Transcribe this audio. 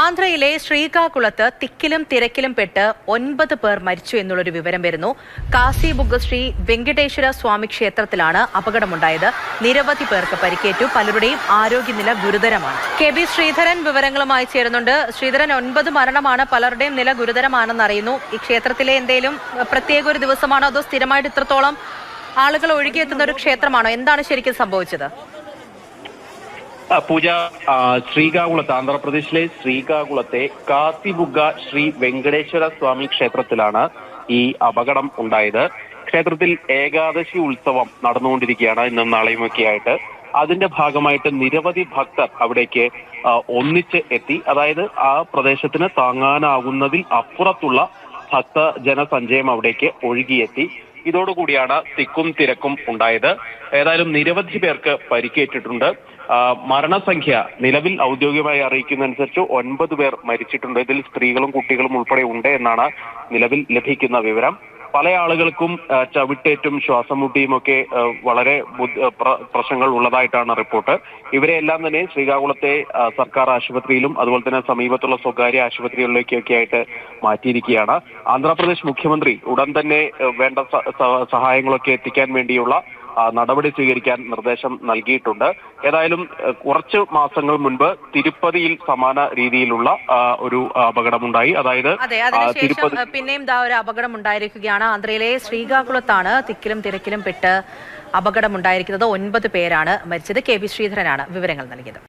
ആന്ധ്രയിലെ ശ്രീകാകുളത്ത് തിക്കിലും തിരക്കിലും പെട്ട് 9 പേർ മരിച്ചു എന്നുള്ളൊരു വിവരം വരുന്നു. കാസിബുഗ്ഗ ശ്രീ വെങ്കടേശ്വര സ്വാമി ക്ഷേത്രത്തിലാണ് അപകടമുണ്ടായത്. നിരവധി പേർക്ക് പരിക്കേറ്റു. പലരുടെയും ആരോഗ്യനില ഗുരുതരമാണ്. കെ.ബി. ശ്രീധരൻ വിവരങ്ങളുമായി ചേരുന്നുണ്ട്. ശ്രീധരൻ, 9 മരണമാണ്, പലരുടെയും നില ഗുരുതരമാണെന്ന് അറിയുന്നു. ഈ ക്ഷേത്രത്തിലെ എന്തെങ്കിലും പ്രത്യേക ഒരു ദിവസമാണോ, അതോ സ്ഥിരമായിട്ട് ഇത്രത്തോളം ആളുകൾ ഒഴുകിയെത്തുന്ന ഒരു ക്ഷേത്രമാണോ? എന്താണ് ശരിക്കും സംഭവിച്ചത്? പൂജ, ശ്രീകാകുളത്ത്, ആന്ധ്രാപ്രദേശിലെ ശ്രീകാകുളത്തെ കാസിബുഗ്ഗ ശ്രീ വെങ്കടേശ്വര സ്വാമി ക്ഷേത്രത്തിലാണ് ഈ അപകടം ഉണ്ടായത്. ക്ഷേത്രത്തിൽ ഏകാദശി ഉത്സവം നടന്നുകൊണ്ടിരിക്കുകയാണ് ഇന്നും നാളെയുമൊക്കെയായിട്ട്. അതിന്റെ ഭാഗമായിട്ട് നിരവധി ഭക്തർ അവിടേക്ക് ഒന്നിച്ച് എത്തി. അതായത് ആ പ്രദേശത്തിന് താങ്ങാനാകുന്നതിൽ അപ്പുറത്തുള്ള ഭക്തജനസഞ്ചയം അവിടേക്ക് ഒഴുകിയെത്തി. ഇതോടുകൂടിയാണ് തിക്കും തിരക്കും ഉണ്ടായത്. ഏതായാലും നിരവധി പേർക്ക് പരിക്കേറ്റിട്ടുണ്ട്. മരണസംഖ്യ നിലവിൽ ഔദ്യോഗികമായി അറിയിക്കുന്നതനുസരിച്ച് 9 പേർ മരിച്ചിട്ടുണ്ട്. ഇതിൽ സ്ത്രീകളും കുട്ടികളും ഉൾപ്പെടെ ഉണ്ട് എന്നാണ് നിലവിൽ ലഭിക്കുന്ന വിവരം. പല ആളുകൾക്കും ചവിട്ടേറ്റും ശ്വാസം മുട്ടിയും ഒക്കെ വളരെ പ്രശ്നങ്ങൾ ഉള്ളതായിട്ടാണ് റിപ്പോർട്ട്. ഇവരെല്ലാം തന്നെ ശ്രീകാകുളത്തെ സർക്കാർ ആശുപത്രിയിലും അതുപോലെ തന്നെ സമീപത്തുള്ള സ്വകാര്യ ആശുപത്രികളിലേക്കൊക്കെ ആയിട്ട് മാറ്റിയിരിക്കുകയാണ്. ആന്ധ്രാപ്രദേശ് മുഖ്യമന്ത്രി ഉടൻ തന്നെ വേണ്ട സഹായങ്ങളൊക്കെ എത്തിക്കാൻ വേണ്ടിയുള്ള നടപടി സ്വീകരിക്കാൻ നിർദ്ദേശം നൽകിയിട്ടുണ്ട്. ഏതായാലും കുറച്ച് മാസങ്ങൾ മുൻപ് തിരുപ്പതിയിൽ സമാന രീതിയിലുള്ള ഒരു അപകടമുണ്ടായി. അതായത് പിന്നെയും ഒരു അപകടം ഉണ്ടായിരിക്കുകയാണ്. ആന്ധ്രയിലെ ശ്രീകാകുളത്താണ് തിക്കിലും തിരക്കിലും പെട്ട് അപകടമുണ്ടായിരിക്കുന്നത്. 9 പേരാണ് മരിച്ചത്. കെ.ബി. ശ്രീധരനാണ് വിവരങ്ങൾ നൽകിയത്.